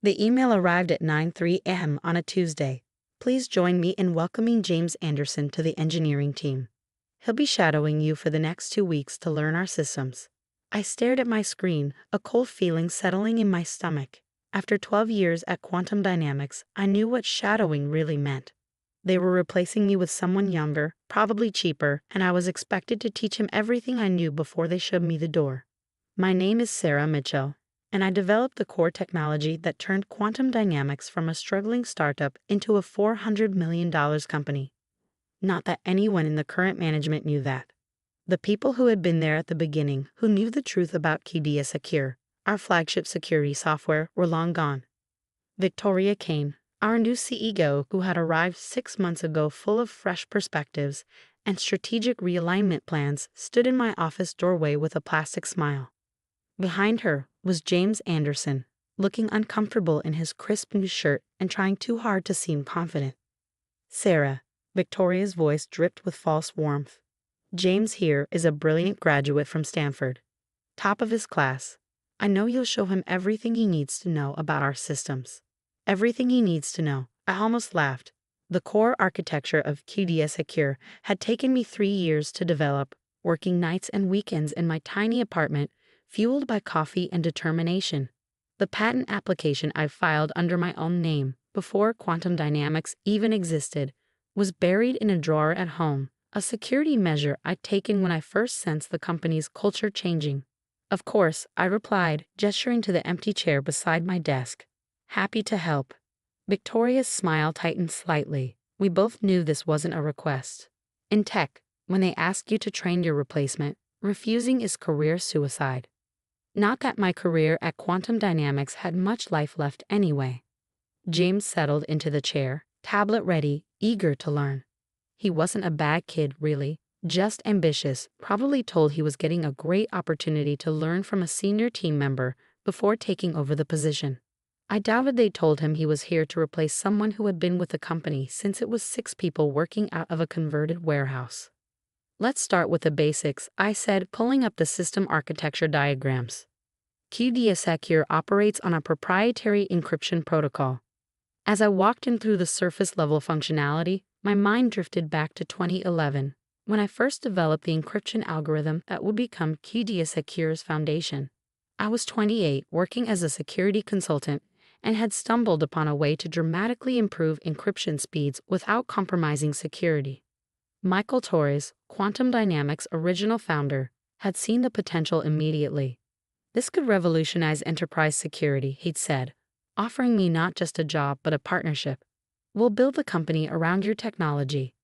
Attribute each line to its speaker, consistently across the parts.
Speaker 1: The email arrived at 9:03 a.m. on a Tuesday. Please join me in welcoming James Anderson to the engineering team. He'll be shadowing you for the next 2 weeks to learn our systems. I stared at my screen, a cold feeling settling in my stomach. After 12 years at Quantum Dynamics, I knew what shadowing really meant. They were replacing me with someone younger, probably cheaper, and I was expected to teach him everything I knew before they showed me the door. My name is Sarah Mitchell, and I developed the core technology that turned Quantum Dynamics from a struggling startup into a $400 million company. Not that anyone in the current management knew that. The people who had been there at the beginning, who knew the truth about Qdia Secure, our flagship security software, were long gone. Victoria Kane, our new CEO, who had arrived 6 months ago full of fresh perspectives and strategic realignment plans, stood in my office doorway with a plastic smile. Behind her was James Anderson, looking uncomfortable in his crisp new shirt and trying too hard to seem confident. Sarah, Victoria's voice dripped with false warmth. James here is a brilliant graduate from Stanford. Top of his class. I know you'll show him everything he needs to know about our systems. Everything he needs to know. I almost laughed. The core architecture of Qdia Secure had taken me 3 years to develop, working nights and weekends in my tiny apartment, fueled by coffee and determination. The patent application I filed under my own name, before Quantum Dynamics even existed, was buried in a drawer at home, a security measure I'd taken when I first sensed the company's culture changing. Of course, I replied, gesturing to the empty chair beside my desk. Happy to help. Victoria's smile tightened slightly. We both knew this wasn't a request. In tech, when they ask you to train your replacement, refusing is career suicide. Not that my career at Quantum Dynamics had much life left anyway. James settled into the chair, tablet ready, eager to learn. He wasn't a bad kid, really, just ambitious, probably told he was getting a great opportunity to learn from a senior team member before taking over the position. I doubted they told him he was here to replace someone who had been with the company since it was 6 people working out of a converted warehouse. Let's start with the basics, I said, pulling up the system architecture diagrams. Qdia Secure operates on a proprietary encryption protocol. As I walked him through the surface-level functionality, my mind drifted back to 2011, when I first developed the encryption algorithm that would become Qdia Secure's foundation. I was 28, working as a security consultant, and had stumbled upon a way to dramatically improve encryption speeds without compromising security. Michael Torres, Quantum Dynamics' original founder, had seen the potential immediately. This could revolutionize enterprise security, he'd said, offering me not just a job but a partnership. We'll build the company around your technology.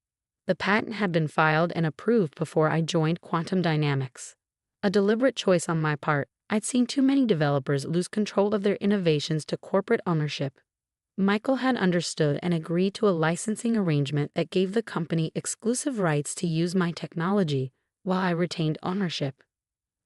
Speaker 1: The patent had been filed and approved before I joined Quantum Dynamics. A deliberate choice on my part. I'd seen too many developers lose control of their innovations to corporate ownership. Michael had understood and agreed to a licensing arrangement that gave the company exclusive rights to use my technology while I retained ownership.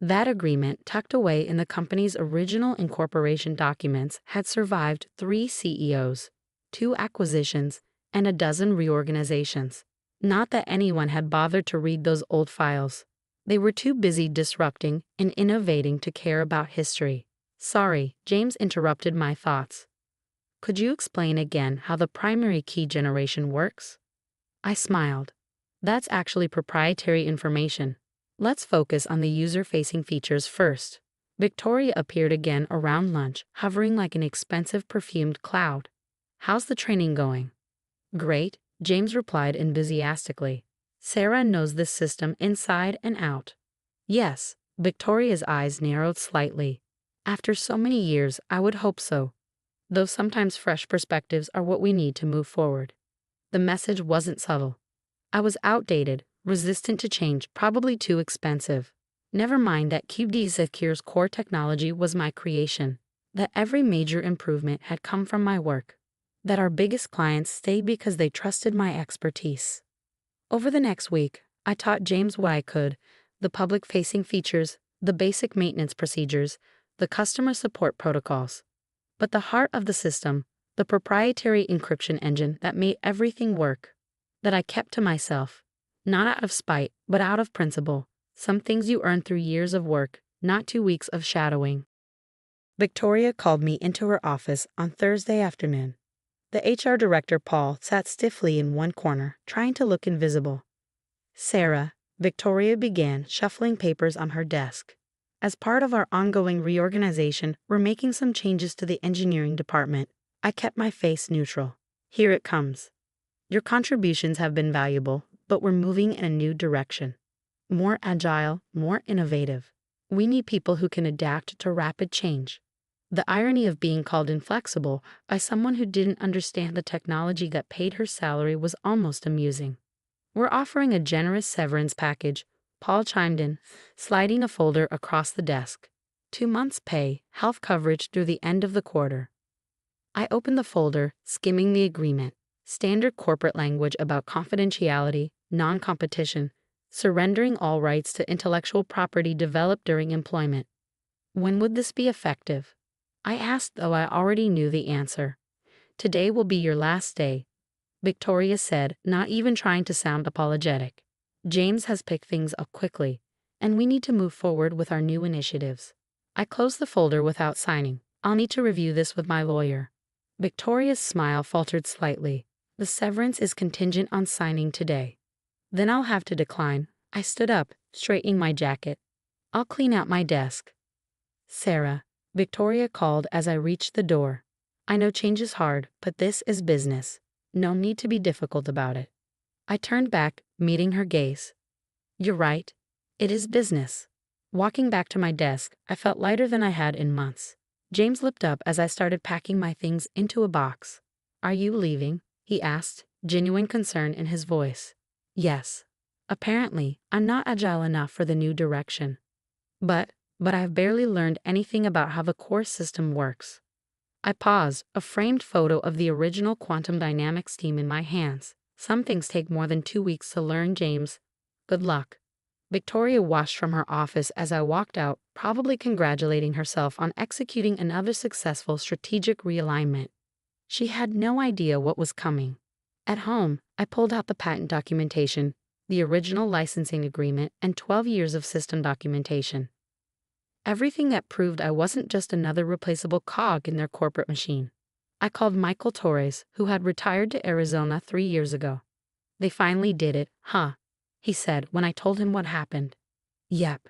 Speaker 1: That agreement, tucked away in the company's original incorporation documents, had survived 3 CEOs, 2 acquisitions, and a dozen reorganizations. Not that anyone had bothered to read those old files. They were too busy disrupting and innovating to care about history. Sorry, James interrupted my thoughts. Could you explain again how the primary key generation works? I smiled. That's actually proprietary information. Let's focus on the user-facing features first. Victoria appeared again around lunch, hovering like an expensive perfumed cloud. How's the training going? Great, James replied enthusiastically. Sarah knows this system inside and out. Yes, Victoria's eyes narrowed slightly. After so many years, I would hope so. Though sometimes fresh perspectives are what we need to move forward. The message wasn't subtle. I was outdated, resistant to change, probably too expensive. Never mind that Qdia Secure's core technology was my creation, that every major improvement had come from my work, that our biggest clients stayed because they trusted my expertise. Over the next week, I taught James what I could, the public-facing features, the basic maintenance procedures, the customer support protocols. But the heart of the system, the proprietary encryption engine that made everything work, that I kept to myself, not out of spite, but out of principle, some things you earn through years of work, not 2 weeks of shadowing. Victoria called me into her office on Thursday afternoon. The HR director, Paul, sat stiffly in one corner, trying to look invisible. Sarah, Victoria began, shuffling papers on her desk. As part of our ongoing reorganization, we're making some changes to the engineering department. I kept my face neutral. Here it comes. Your contributions have been valuable, but we're moving in a new direction. More agile, more innovative. We need people who can adapt to rapid change. The irony of being called inflexible by someone who didn't understand the technology that paid her salary was almost amusing. We're offering a generous severance package, Paul chimed in, sliding a folder across the desk. 2 months' pay, health coverage through the end of the quarter. I opened the folder, skimming the agreement. Standard corporate language about confidentiality, non-competition, surrendering all rights to intellectual property developed during employment. When would this be effective? I asked, though I already knew the answer. Today will be your last day, Victoria said, not even trying to sound apologetic. James has picked things up quickly, and we need to move forward with our new initiatives. I closed the folder without signing. I'll need to review this with my lawyer. Victoria's smile faltered slightly. The severance is contingent on signing today. Then I'll have to decline. I stood up, straightening my jacket. I'll clean out my desk. Sarah, Victoria called as I reached the door. I know change is hard, but this is business. No need to be difficult about it. I turned back, meeting her gaze. You're right. It is business. Walking back to my desk, I felt lighter than I had in months. James looked up as I started packing my things into a box. Are you leaving? He asked, genuine concern in his voice. Yes. Apparently, I'm not agile enough for the new direction. But I've barely learned anything about how the core system works. I paused, a framed photo of the original quantum dynamics team in my hands. Some things take more than 2 weeks to learn, James. Good luck. Victoria watched from her office as I walked out, probably congratulating herself on executing another successful strategic realignment. She had no idea what was coming. At home, I pulled out the patent documentation, the original licensing agreement, and 12 years of system documentation. Everything that proved I wasn't just another replaceable cog in their corporate machine. I called Michael Torres, who had retired to Arizona 3 years ago. They finally did it, huh? He said when I told him what happened. Yep.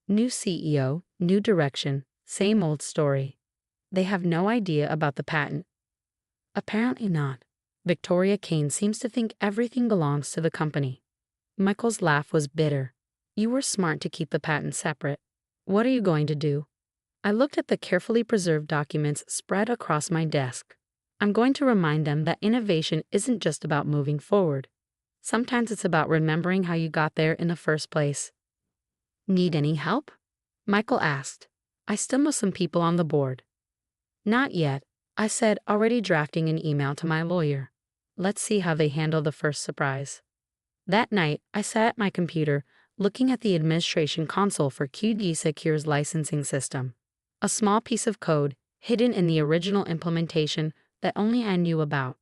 Speaker 1: New CEO, new direction, same old story. They have no idea about the patent. Apparently not. Victoria Kane seems to think everything belongs to the company. Michael's laugh was bitter. You were smart to keep the patent separate. What are you going to do? I looked at the carefully preserved documents spread across my desk. I'm going to remind them that innovation isn't just about moving forward. Sometimes it's about remembering how you got there in the first place. Need any help? Michael asked. I still know some people on the board. Not yet, I said, already drafting an email to my lawyer. Let's see how they handle the first surprise. That night, I sat at my computer, looking at the administration console for QD Secure's licensing system. A small piece of code, hidden in the original implementation that only I knew about.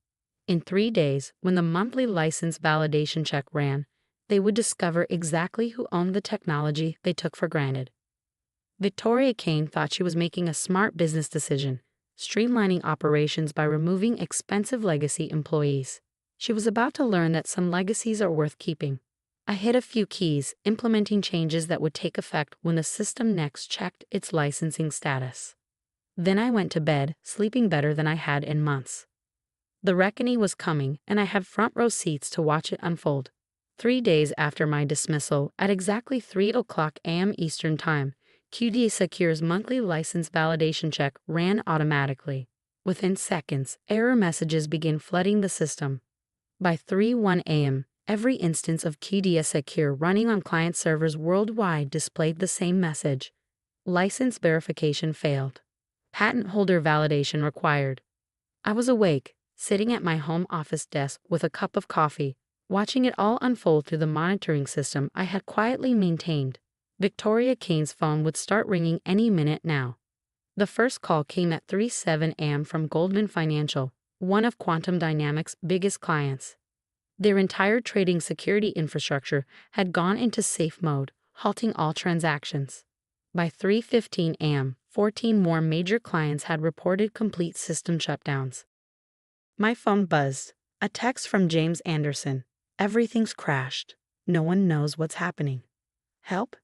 Speaker 1: In 3 days, when the monthly license validation check ran, they would discover exactly who owned the technology they took for granted. Victoria Kane thought she was making a smart business decision, streamlining operations by removing expensive legacy employees. She was about to learn that some legacies are worth keeping. I hit a few keys, implementing changes that would take effect when the system next checked its licensing status. Then I went to bed, sleeping better than I had in months. The reckoning was coming, and I had front-row seats to watch it unfold. 3 days after my dismissal, at exactly 3:00 a.m. Eastern Time, QD Secure's monthly license validation check ran automatically. Within seconds, error messages began flooding the system. By 3:01 a.m., every instance of QD Secure running on client servers worldwide displayed the same message. License verification failed. Patent holder validation required. I was awake, sitting at my home office desk with a cup of coffee, watching it all unfold through the monitoring system I had quietly maintained. Victoria Kane's phone would start ringing any minute now. The first call came at 3:07 a.m. from Goldman Financial, one of Quantum Dynamics' biggest clients. Their entire trading security infrastructure had gone into safe mode, halting all transactions. By 3:15 a.m., 14 more major clients had reported complete system shutdowns. My phone buzzed. A text from James Anderson. Everything's crashed. No one knows what's happening. Help?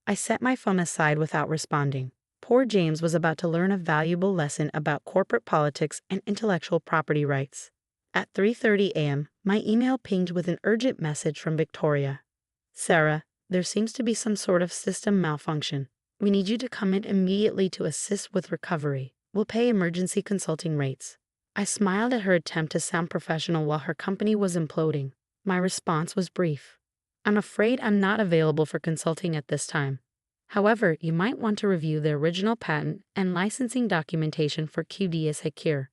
Speaker 1: I set my phone aside without responding. Poor James was about to learn a valuable lesson about corporate politics and intellectual property rights. At 3:30 a.m., my email pinged with an urgent message from Victoria. Sarah, there seems to be some sort of system malfunction. We need you to come in immediately to assist with recovery. We'll pay emergency consulting rates. I smiled at her attempt to sound professional while her company was imploding. My response was brief. I'm afraid I'm not available for consulting at this time. However, you might want to review the original patent and licensing documentation for heartwarming.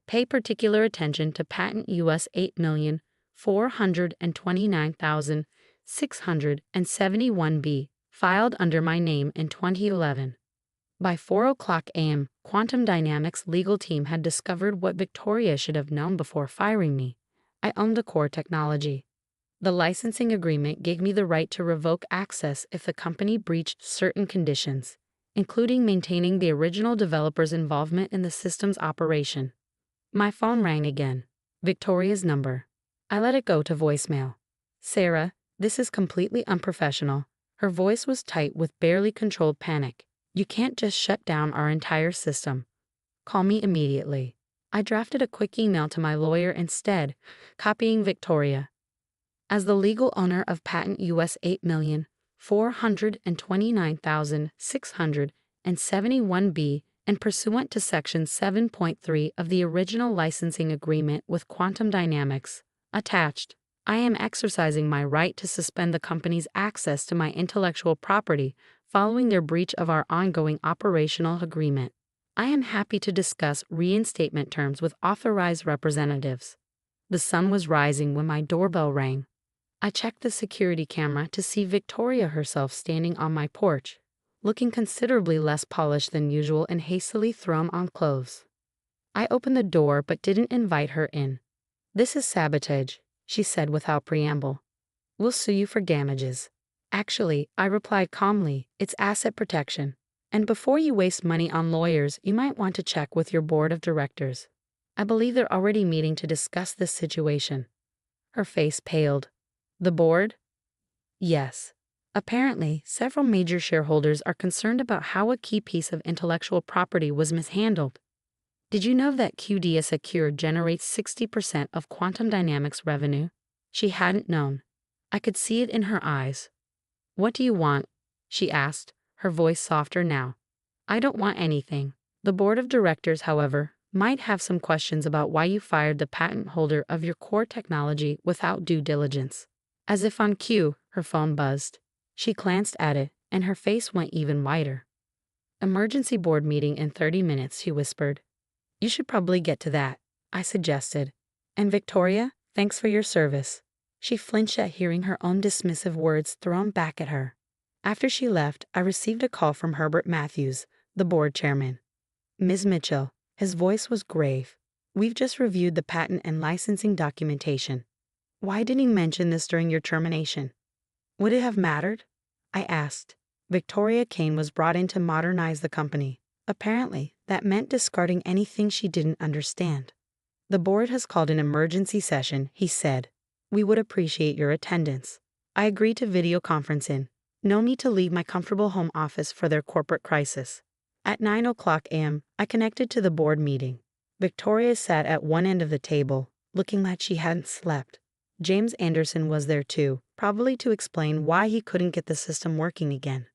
Speaker 1: Pay particular attention to patent US 8,429,671B, filed under my name in 2011. By 4:00 a.m., Quantum Dynamics' legal team had discovered what Victoria should have known before firing me. I owned the core technology. The licensing agreement gave me the right to revoke access if the company breached certain conditions, including maintaining the original developer's involvement in the system's operation. My phone rang again. Victoria's number. I let it go to voicemail. Sarah, this is completely unprofessional. Her voice was tight with barely controlled panic. You can't just shut down our entire system. Call me immediately. I drafted a quick email to my lawyer instead, copying Victoria. As the legal owner of patent US 8,429,671B and pursuant to Section 7.3 of the original licensing agreement with Quantum Dynamics, attached, I am exercising my right to suspend the company's access to my intellectual property following their breach of our ongoing operational agreement. I am happy to discuss reinstatement terms with authorized representatives. The sun was rising when my doorbell rang. I checked the security camera to see Victoria herself standing on my porch, looking considerably less polished than usual in hastily thrown-on clothes. I opened the door but didn't invite her in. This is sabotage, she said without preamble. We'll sue you for damages. Actually, I replied calmly, it's asset protection. And before you waste money on lawyers, you might want to check with your board of directors. I believe they're already meeting to discuss this situation. Her face paled. The board? Yes. Apparently, several major shareholders are concerned about how a key piece of intellectual property was mishandled. Did you know that QDA Secure generates 60% of Quantum Dynamics revenue? She hadn't known. I could see it in her eyes. What do you want? She asked, her voice softer now. I don't want anything. The board of directors, however, might have some questions about why you fired the patent holder of your core technology without due diligence. As if on cue, her phone buzzed. She glanced at it, and her face went even whiter. Emergency board meeting in 30 minutes, she whispered. You should probably get to that, I suggested. And Victoria, thanks for your service. She flinched at hearing her own dismissive words thrown back at her. After she left, I received a call from Herbert Matthews, the board chairman. Ms. Mitchell, his voice was grave. We've just reviewed the patent and licensing documentation. Why didn't you mention this during your termination? Would it have mattered? I asked. Victoria Kane was brought in to modernize the company. Apparently, that meant discarding anything she didn't understand. The board has called an emergency session, he said. We would appreciate your attendance. I agreed to video conference in. No need to leave my comfortable home office for their corporate crisis. At 9:00 a.m., I connected to the board meeting. Victoria sat at one end of the table, looking like she hadn't slept. James Anderson was there too, probably to explain why he couldn't get the system working again.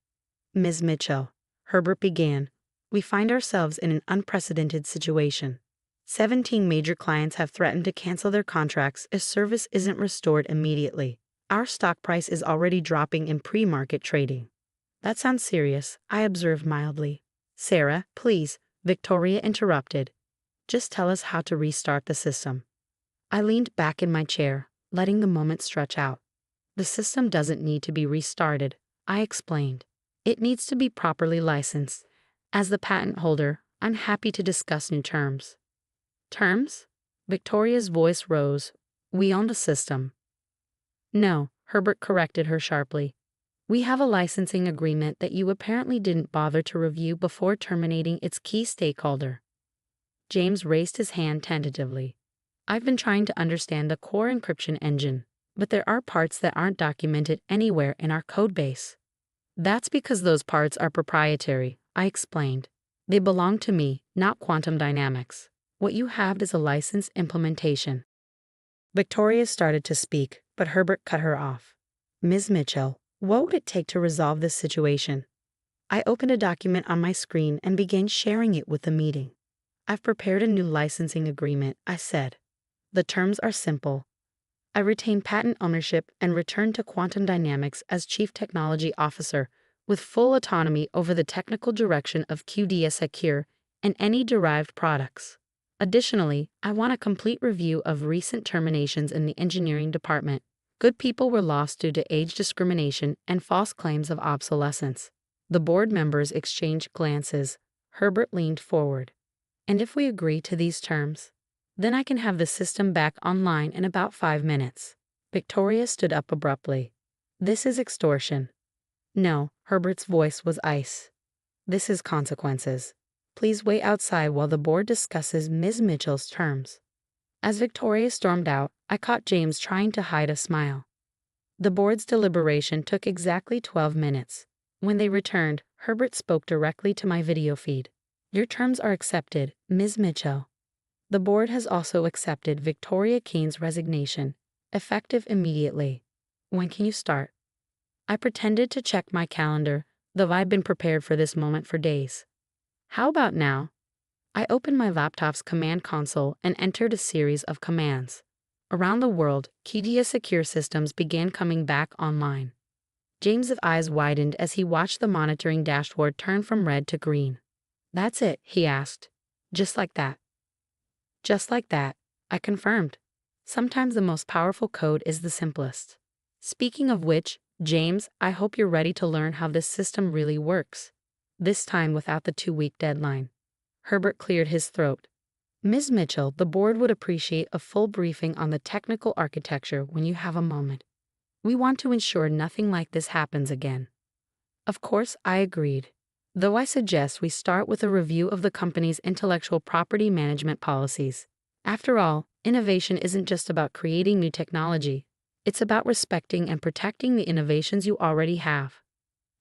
Speaker 1: Ms. Mitchell, Herbert began, we find ourselves in an unprecedented situation. 17 major clients have threatened to cancel their contracts if service isn't restored immediately. Our stock price is already dropping in pre-market trading. That sounds serious, I observed mildly. Sarah, please, Victoria interrupted. Just tell us how to restart the system. I leaned back in my chair, letting the moment stretch out. The system doesn't need to be restarted, I explained. It needs to be properly licensed. As the patent holder, I'm happy to discuss new terms. Terms? Victoria's voice rose. We own the system. No, Herbert corrected her sharply. We have a licensing agreement that you apparently didn't bother to review before terminating its key stakeholder. James raised his hand tentatively. I've been trying to understand the core encryption engine, but there are parts that aren't documented anywhere in our codebase. That's because those parts are proprietary, I explained. They belong to me, not Quantum Dynamics. What you have is a licensed implementation. Victoria started to speak, but Herbert cut her off. Ms. Mitchell, what would it take to resolve this situation? I opened a document on my screen and began sharing it with the meeting. I've prepared a new licensing agreement, I said. The terms are simple. I retain patent ownership and return to Quantum Dynamics as Chief Technology Officer with full autonomy over the technical direction of QDS Secure and any derived products. Additionally, I want a complete review of recent terminations in the engineering department. Good people were lost due to age discrimination and false claims of obsolescence. The board members exchanged glances. Herbert leaned forward. And if we agree to these terms, then I can have the system back online in about 5 minutes. Victoria stood up abruptly. This is extortion. No, Herbert's voice was ice. This is consequences. Please wait outside while the board discusses Ms. Mitchell's terms. As Victoria stormed out, I caught James trying to hide a smile. The board's deliberation took exactly 12 minutes. When they returned, Herbert spoke directly to my video feed. Your terms are accepted, Ms. Mitchell. The board has also accepted Victoria Kane's resignation, effective immediately. When can you start? I pretended to check my calendar, though I'd been prepared for this moment for days. How about now? I opened my laptop's command console and entered a series of commands. Around the world, QDS Secure systems began coming back online. James's eyes widened as he watched the monitoring dashboard turn from red to green. That's it, he asked. Just like that. Just like that, I confirmed. Sometimes the most powerful code is the simplest. Speaking of which, James, I hope you're ready to learn how this system really works. This time without the 2-week deadline. Herbert cleared his throat. Ms. Mitchell, the board would appreciate a full briefing on the technical architecture when you have a moment. We want to ensure nothing like this happens again. Of course, I agreed. Though I suggest we start with a review of the company's intellectual property management policies. After all, innovation isn't just about creating new technology. It's about respecting and protecting the innovations you already have.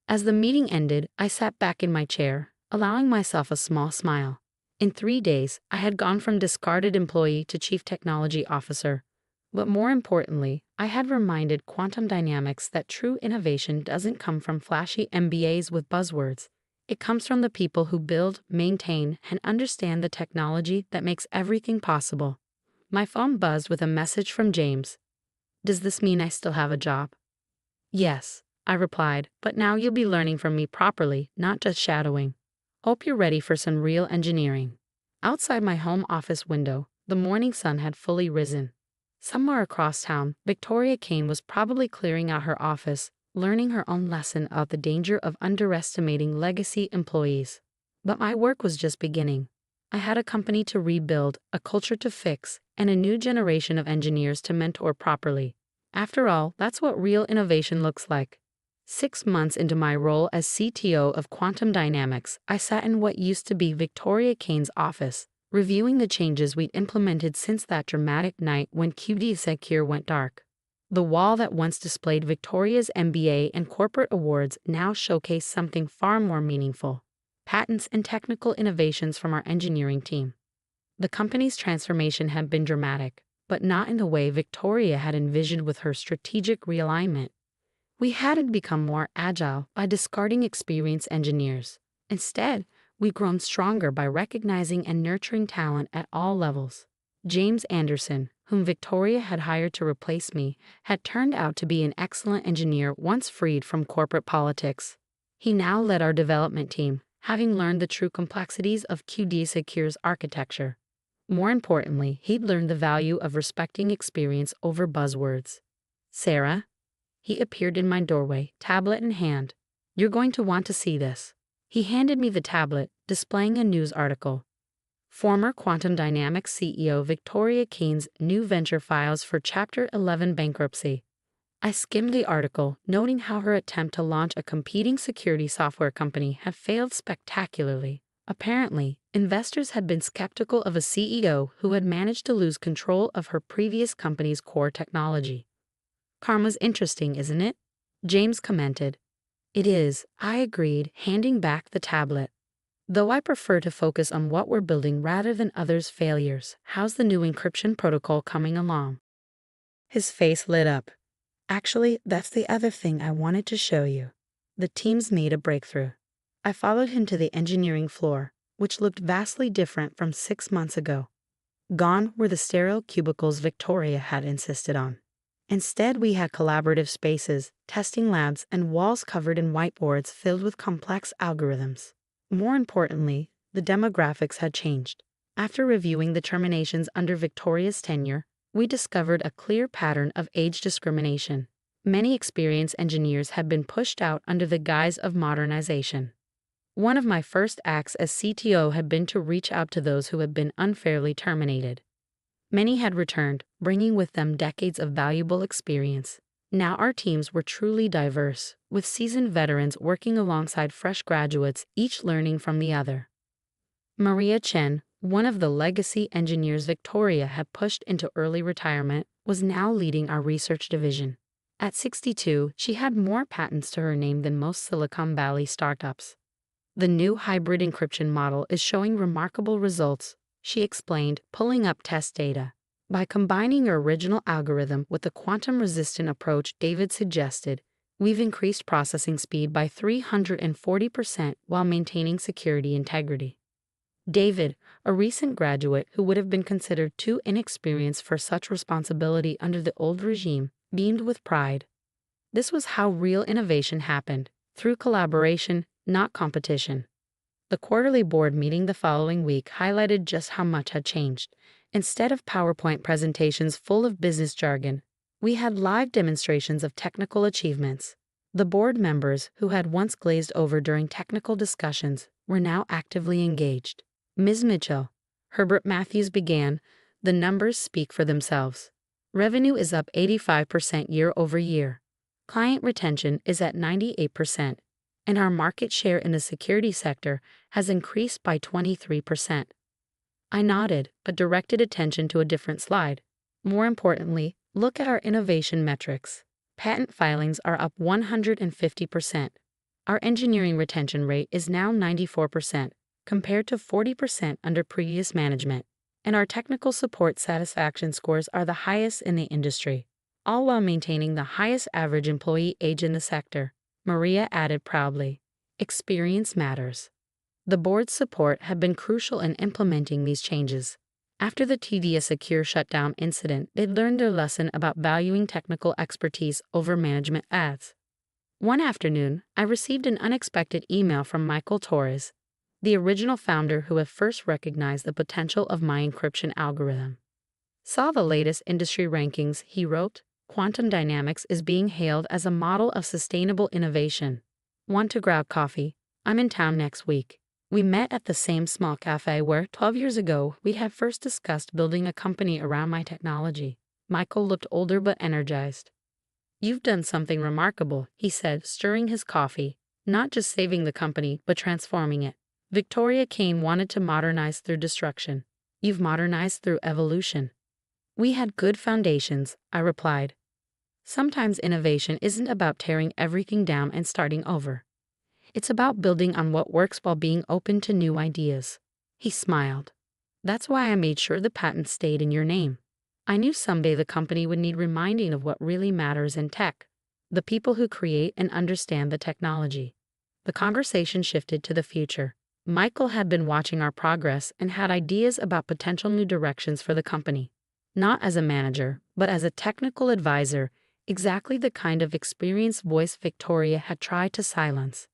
Speaker 1: As the meeting ended, I sat back in my chair, allowing myself a small smile. In 3 days, I had gone from discarded employee to Chief Technology Officer. But more importantly, I had reminded Quantum Dynamics that true innovation doesn't come from flashy MBAs with buzzwords. It comes from the people who build, maintain, and understand the technology that makes everything possible. My phone buzzed with a message from James. Does this mean I still have a job? Yes, I replied, but now you'll be learning from me properly, not just shadowing. Hope you're ready for some real engineering. Outside my home office window, the morning sun had fully risen. Somewhere across town, Victoria Kane was probably clearing out her office, learning her own lesson of the danger of underestimating legacy employees. But my work was just beginning. I had a company to rebuild, a culture to fix, and a new generation of engineers to mentor properly. After all, that's what real innovation looks like. 6 months into my role as CTO of Quantum Dynamics, I sat in what used to be Victoria Kane's office, reviewing the changes we'd implemented since that dramatic night when QD Secure went dark. The wall that once displayed Victoria's MBA and corporate awards now showcased something far more meaningful: patents and technical innovations from our engineering team. The company's transformation had been dramatic, but not in the way Victoria had envisioned with her strategic realignment. We hadn't become more agile by discarding experienced engineers. Instead, we'd grown stronger by recognizing and nurturing talent at all levels. James Anderson, whom Victoria had hired to replace me, had turned out to be an excellent engineer once freed from corporate politics. He now led our development team, having learned the true complexities of QD Secure's architecture. More importantly, he'd learned the value of respecting experience over buzzwords. Sarah? He appeared in my doorway, tablet in hand. You're going to want to see this. He handed me the tablet, displaying a news article. Former Quantum Dynamics CEO Victoria Kane's new venture files for Chapter 11 bankruptcy. I skimmed the article, noting how her attempt to launch a competing security software company had failed spectacularly. Apparently, investors had been skeptical of a CEO who had managed to lose control of her previous company's core technology. "Karma's interesting, isn't it?" James commented. "It is," I agreed, handing back the tablet. "Though I prefer to focus on what we're building rather than others' failures. How's the new encryption protocol coming along?" His face lit up. "Actually, that's the other thing I wanted to show you. The team's made a breakthrough." I followed him to the engineering floor, which looked vastly different from 6 months ago. Gone were the sterile cubicles Victoria had insisted on. Instead, we had collaborative spaces, testing labs, and walls covered in whiteboards filled with complex algorithms. More importantly, the demographics had changed. After reviewing the terminations under Victoria's tenure, we discovered a clear pattern of age discrimination. Many experienced engineers had been pushed out under the guise of modernization. One of my first acts as CTO had been to reach out to those who had been unfairly terminated. Many had returned, bringing with them decades of valuable experience. Now our teams were truly diverse, with seasoned veterans working alongside fresh graduates, each learning from the other. Maria Chen, one of the legacy engineers Victoria had pushed into early retirement, was now leading our research division. At 62, she had more patents to her name than most Silicon Valley startups. "The new hybrid encryption model is showing remarkable results," she explained, pulling up test data. "By combining your original algorithm with the quantum-resistant approach David suggested, we've increased processing speed by 340% while maintaining security integrity." David, a recent graduate who would have been considered too inexperienced for such responsibility under the old regime, beamed with pride. This was how real innovation happened, through collaboration, not competition. The quarterly board meeting the following week highlighted just how much had changed. Instead of PowerPoint presentations full of business jargon, we had live demonstrations of technical achievements. The board members, who had once glazed over during technical discussions, were now actively engaged. "Ms. Mitchell," Herbert Matthews began, "the numbers speak for themselves. Revenue is up 85% year over year. Client retention is at 98%. And our market share in the security sector has increased by 23%. I nodded, but directed attention to a different slide. More importantly, look at our innovation metrics. Patent filings are up 150%. Our engineering retention rate is now 94%, compared to 40% under previous management. And our technical support satisfaction scores are the highest in the industry, all while maintaining the highest average employee age in the sector," Maria added proudly. "Experience matters." The board's support had been crucial in implementing these changes. After the tedious Secure shutdown incident, they'd learned their lesson about valuing technical expertise over management ads. One afternoon, I received an unexpected email from Michael Torres, the original founder who had first recognized the potential of my encryption algorithm. "Saw the latest industry rankings," he wrote. "Quantum dynamics is being hailed as a model of sustainable innovation. Want to grab coffee? I'm in town next week." We met at the same small cafe where, 12 years ago, we had first discussed building a company around my technology. Michael looked older but energized. "You've done something remarkable," he said, stirring his coffee. "Not just saving the company, but transforming it. Victoria Kane wanted to modernize through destruction. You've modernized through evolution." "We had good foundations," I replied. "Sometimes innovation isn't about tearing everything down and starting over. It's about building on what works while being open to new ideas." He smiled. "That's why I made sure the patent stayed in your name. I knew someday the company would need reminding of what really matters in tech, the people who create and understand the technology." The conversation shifted to the future. Michael had been watching our progress and had ideas about potential new directions for the company. Not as a manager, but as a technical advisor, exactly the kind of experienced voice Victoria had tried to silence.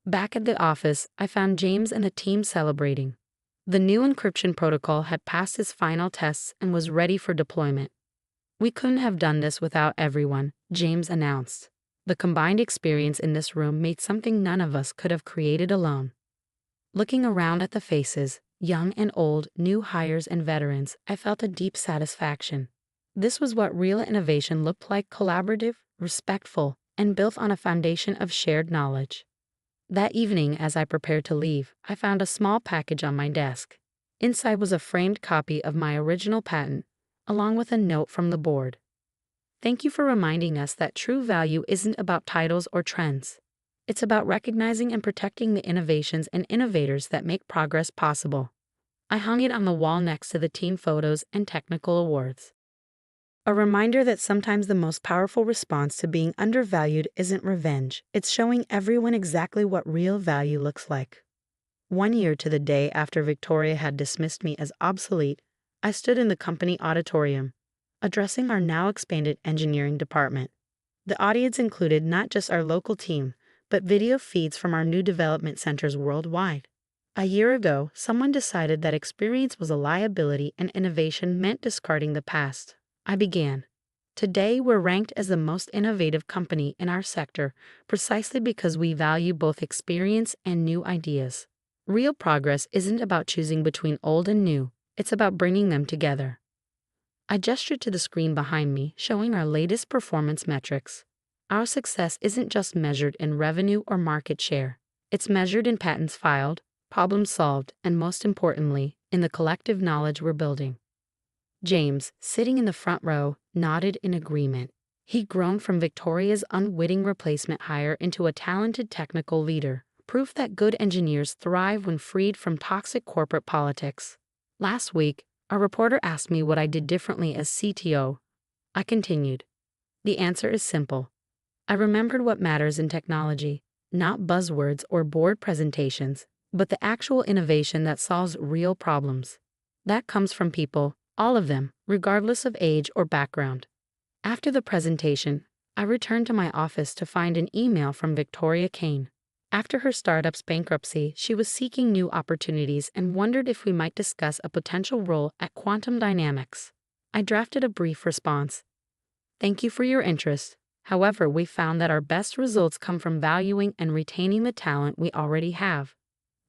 Speaker 1: Back at the office, I found James and the team celebrating. The new encryption protocol had passed its final tests and was ready for deployment. "We couldn't have done this without everyone," James announced. "The combined experience in this room made something none of us could have created alone." Looking around at the faces, young and old, new hires and veterans, I felt a deep satisfaction. This was what real innovation looked like: collaborative, respectful, and built on a foundation of shared knowledge. That evening, as I prepared to leave, I found a small package on my desk. Inside was a framed copy of my original patent, along with a note from the board. Thank you for reminding us that true value isn't about titles or trends. It's about recognizing and protecting the innovations and innovators that make progress possible. I hung it on the wall next to the team photos and technical awards. A reminder that sometimes the most powerful response to being undervalued isn't revenge, it's showing everyone exactly what real value looks like. 1 year to the day after Victoria had dismissed me as obsolete, I stood in the company auditorium, addressing our now expanded engineering department. The audience included not just our local team, but video feeds from our new development centers worldwide. A year ago, someone decided that experience was a liability and innovation meant discarding the past. I began. Today, we're ranked as the most innovative company in our sector precisely because we value both experience and new ideas. Real progress isn't about choosing between old and new, it's about bringing them together. I gestured to the screen behind me, showing our latest performance metrics. Our success isn't just measured in revenue or market share. It's measured in patents filed, problems solved, and most importantly, in the collective knowledge we're building. James, sitting in the front row, nodded in agreement. He'd grown from Victoria's unwitting replacement hire into a talented technical leader, proof that good engineers thrive when freed from toxic corporate politics. Last week, a reporter asked me what I did differently as CTO. I continued. The answer is simple. I remembered what matters in technology, not buzzwords or board presentations, but the actual innovation that solves real problems. That comes from people, all of them, regardless of age or background. After the presentation, I returned to my office to find an email from Victoria Kane. After her startup's bankruptcy, she was seeking new opportunities and wondered if we might discuss a potential role at Quantum Dynamics. I drafted a brief response. Thank you for your interest. However, we found that our best results come from valuing and retaining the talent we already have.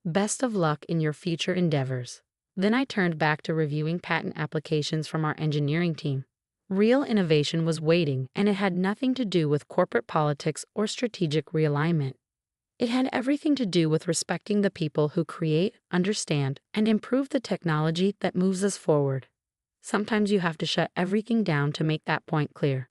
Speaker 1: Best of luck in your future endeavors. Then I turned back to reviewing patent applications from our engineering team. Real innovation was waiting, and it had nothing to do with corporate politics or strategic realignment. It had everything to do with respecting the people who create, understand, and improve the technology that moves us forward. Sometimes you have to shut everything down to make that point clear.